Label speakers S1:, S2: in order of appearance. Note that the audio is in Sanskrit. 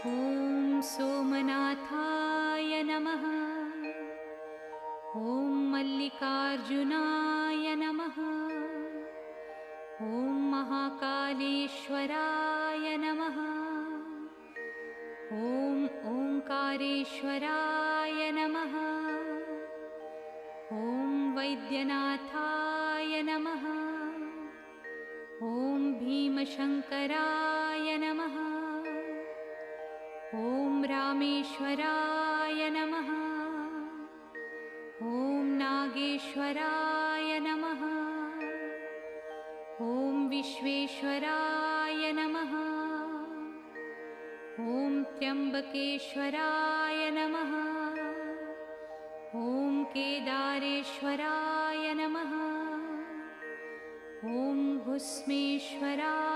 S1: ॐ सोमनाथाय नमः। ॐ मल्लिकार्जुनाय नमः। ॐ महाकालेश्वराय नमः। ॐ ओंकारेश्वराय नमः। ॐ वैद्यनाथाय नमः। ॐ भीमशङ्कराय नमः। ॐ रामेश्वराय नमः। ॐ नागेश्वराय नमः। ॐ विश्वेश्वराय नमः। ॐ त्र्यम्बकेश्वराय नमः। ॐ केदारेश्वराय नमः। ॐ भुस्मेश्वराय